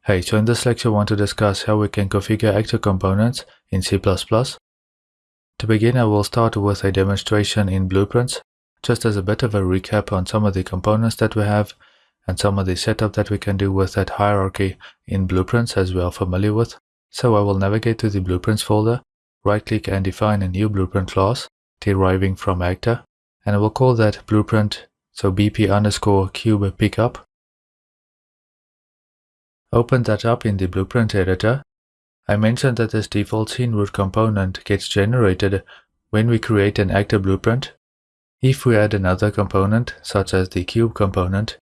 Hey, so in this lecture I want to discuss how we can configure actor components in C++. To begin, I will start with a demonstration in Blueprints, just as a bit of a recap on some of the components that we have and some of the setup that we can do with that hierarchy in Blueprints as we are familiar with. So I will navigate to the Blueprints folder, right-click and define a new Blueprint class deriving from actor, and I will call that Blueprint, so bp_cube pickup. Open that up in the Blueprint editor. I mentioned that this default scene root component gets generated when we create an actor blueprint. If we add another component, such as the cube component,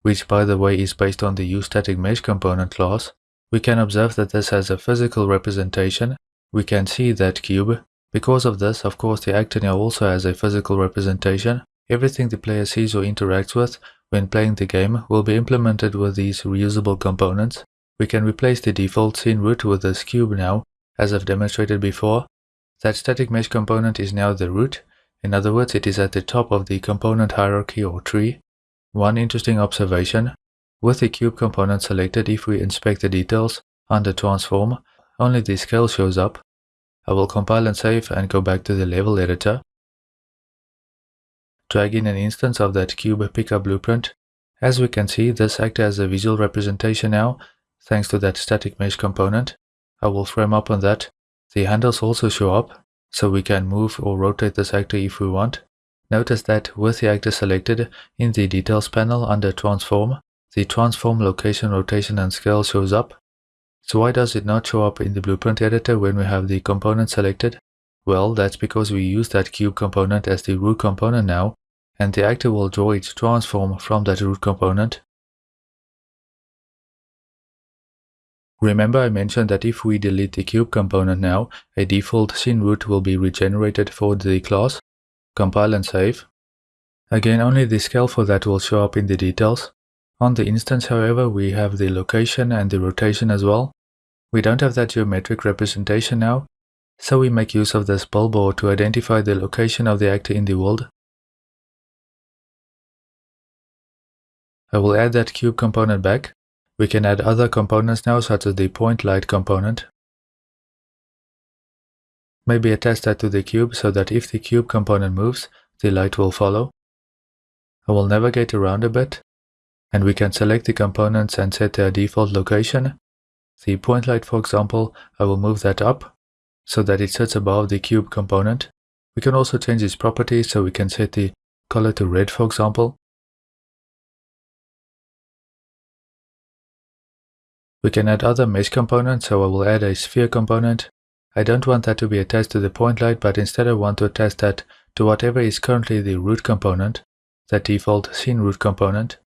which by the way is based on the useStaticMesh component class, we can observe that this has a physical representation. We can see that cube. Because of this, of course, the actor now also has a physical representation. Everything the player sees or interacts with when playing the game will be implemented with these reusable components. We can replace the default scene root with this cube now, as I've demonstrated before. That static mesh component is now the root. In other words, it is at the top of the component hierarchy or tree. One interesting observation: with the cube component selected, if we inspect the details under transform, only the scale shows up. I will compile and save and go back to the level editor. Drag in an instance of that cube pickup blueprint. As we can see, this actor has a visual representation now, thanks to that static mesh component. I will frame up on that. The handles also show up, so we can move or rotate this actor if we want. Notice that with the actor selected, in the details panel under transform, the transform location, rotation and scale shows up. So why does it not show up in the blueprint editor when we have the component selected? Well, that's because we use that cube component as the root component now, and the actor will draw its transform from that root component. Remember, I mentioned that if we delete the cube component now, a default scene root will be regenerated for the class. Compile and save. Again, only the scale for that will show up in the details. On the instance, however, we have the location and the rotation as well. We don't have that geometric representation now, so we make use of this billboard to identify the location of the actor in the world. I will add that cube component back. We can add other components now, such as the point light component. Maybe attach that to the cube so that if the cube component moves, the light will follow. I will navigate around a bit, and we can select the components and set their default location. The point light, for example, I will move that up so that it sits above the cube component. We can also change its properties, so we can set the color to red, for example. We can add other mesh components, so I will add a sphere component. I don't want that to be attached to the point light, but instead I want to attach that to whatever is currently the root component, that default scene root component,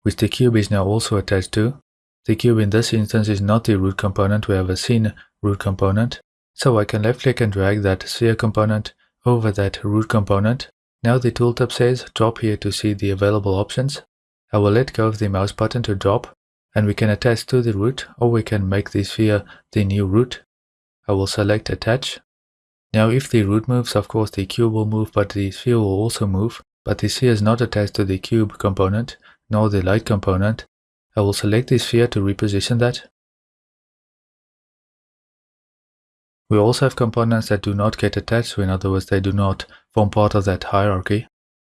which the cube is now also attached to. The cube in this instance is not the root component, we have a scene root component. So I can left click and drag that sphere component over that root component. Now the tooltip says drop here to see the available options. I will let go of the mouse button to drop, and we can attach to the root, or we can make the sphere the new root. I will select attach. Now if the root moves, of course the cube will move, but the sphere will also move, but the sphere is not attached to the cube component, nor the light component. I will select the sphere to reposition that. We also have components that do not get attached, so in other words, they do not form part of that hierarchy.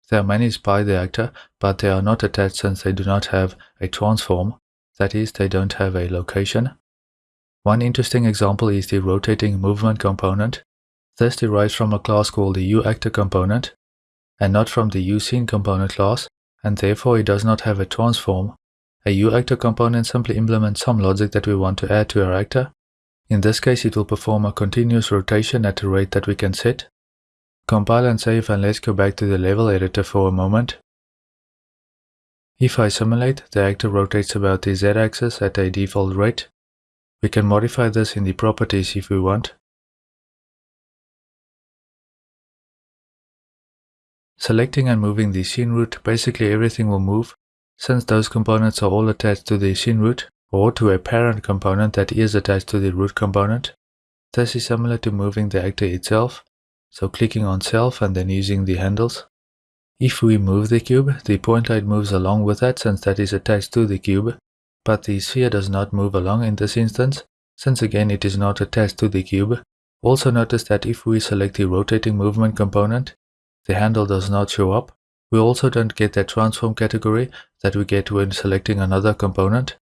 They are managed by the actor, but they are not attached since they do not have a transform. That is, they don't have a location. One interesting example is the rotating movement component. This derives from a class called the uActor component, and not from the uScene component class, and therefore it does not have a transform. A uActor component simply implements some logic that we want to add to our actor. In this case, it will perform a continuous rotation at a rate that we can set. Compile and save, and let's go back to the level editor for a moment. If I simulate, the actor rotates about the z-axis at a default rate. We can modify this in the properties if we want. Selecting and moving the scene root, basically everything will move, since those components are all attached to the scene root, or to a parent component that is attached to the root component. This is similar to moving the actor itself, so clicking on self and then using the handles. If we move the cube, the point light moves along with that since that is attached to the cube. but the sphere does not move along in this instance, since again it is not attached to the cube. Also notice that if we select the rotating movement component, the handle does not show up. We also don't get that transform category that we get when selecting another component.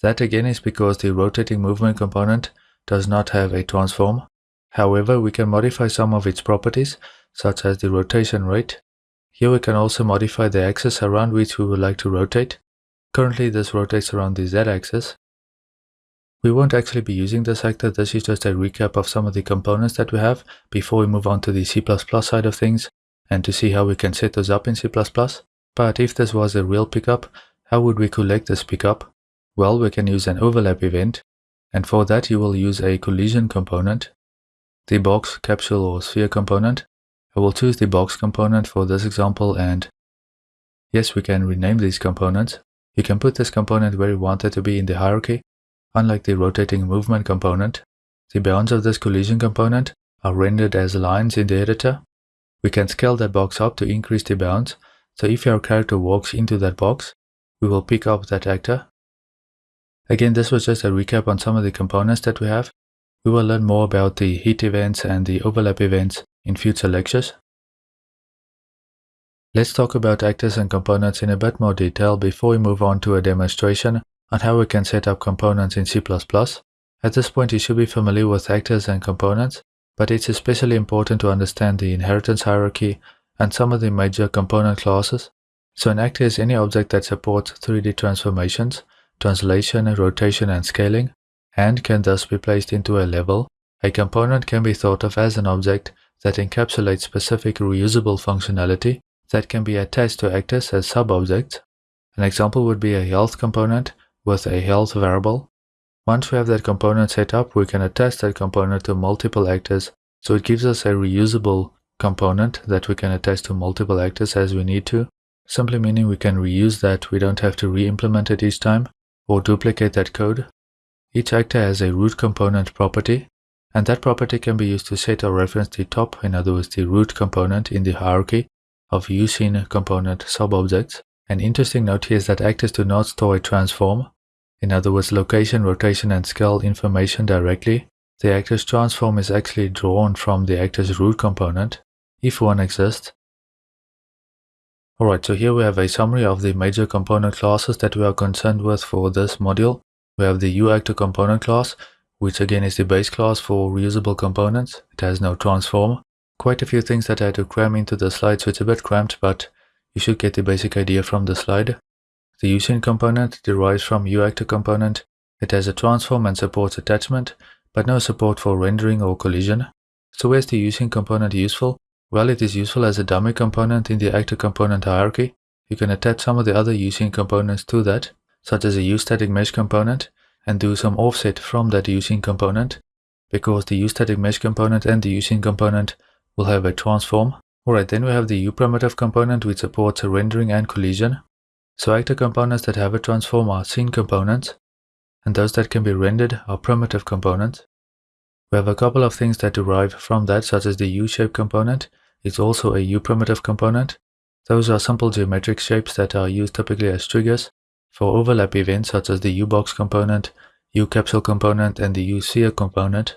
That again is because the rotating movement component does not have a transform. However, we can modify some of its properties, such as the rotation rate. Here we can also modify the axis around which we would like to rotate. Currently this rotates around the z-axis. We won't actually be using this actor. This is just a recap of some of the components that we have before we move on to the C++ side of things and to see how we can set those up in C++. But if this was a real pickup, how would we collect this pickup? Well, we can use an overlap event, and for that you will use a collision component, the box, capsule or sphere component. I will choose the box component for this example, and yes, we can rename these components. You can put this component where you want it to be in the hierarchy. Unlike the rotating movement component, the bounds of this collision component are rendered as lines in the editor. We can scale that box up to increase the bounds, so if our character walks into that box, we will pick up that actor. Again, this was just a recap on some of the components that we have. We will learn more about the hit events and the overlap events in future lectures. Let's talk about actors and components in a bit more detail before we move on to a demonstration on how we can set up components in C++. At this point you should be familiar with actors and components, but it's especially important to understand the inheritance hierarchy and some of the major component classes. So an actor is any object that supports 3D transformations, translation, rotation and scaling, and can thus be placed into a level. A component can be thought of as an object that encapsulates specific reusable functionality that can be attached to actors as sub-objects. An example would be a health component with a health variable. Once we have that component set up, we can attach that component to multiple actors, so it gives us a reusable component that we can attach to multiple actors as we need to, simply meaning we can reuse that. We don't have to re-implement it each time or duplicate that code. Each actor has a root component property, and that property can be used to set or reference the top, in other words the root component in the hierarchy of using component sub-objects. An interesting note here is that actors do not store a transform, in other words location, rotation and scale information directly. The actor's transform is actually drawn from the actor's root component, if one exists. Alright, so here we have a summary of the major component classes that we are concerned with for this module. We have the UActor component class, which again is the base class for reusable components. It has no transform. Quite a few things that I had to cram into the slide, so it's a bit cramped, but you should get the basic idea from the slide. The UScene component derives from UActor component. It has a transform and supports attachment, but no support for rendering or collision. So where's the UScene component useful? Well, it is useful as a dummy component in the actor component hierarchy. You can attach some of the other UScene components to that, such as a uStatic mesh component, and do some offset from that UScene component, because the uStatic mesh component and the UScene component will have a transform. Alright, then we have the uPrimitive component, which supports rendering and collision. So actor components that have a transform are scene components, and those that can be rendered are primitive components. We have a couple of things that derive from that, such as the UShape component. It's also a uPrimitive component. Those are simple geometric shapes that are used typically as triggers for overlap events such as the UBox component, UCapsule component and the USphere component.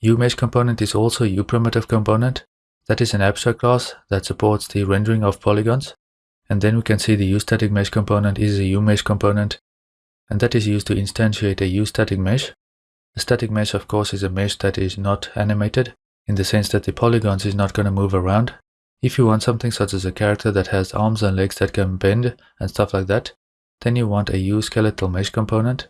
UMesh component is also a uPrimitive component. That is an abstract class that supports the rendering of polygons. And then we can see the uStatic mesh component is a UMesh component, and that is used to instantiate a uStatic mesh. A static mesh, of course, is a mesh that is not animated, in the sense that the polygons is not going to move around. If you want something such as a character that has arms and legs that can bend and stuff like that, then you want a uSkeletal mesh component,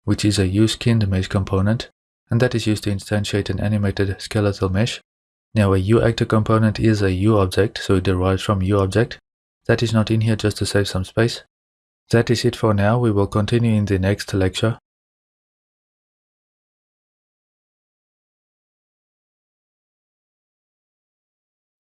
which is a uSkinned mesh component, and that is used to instantiate an animated skeletal mesh. Now a UActor component is a UObject, so it derives from UObject. That is not in here just to save some space. That is it for now. We will continue in the next lecture.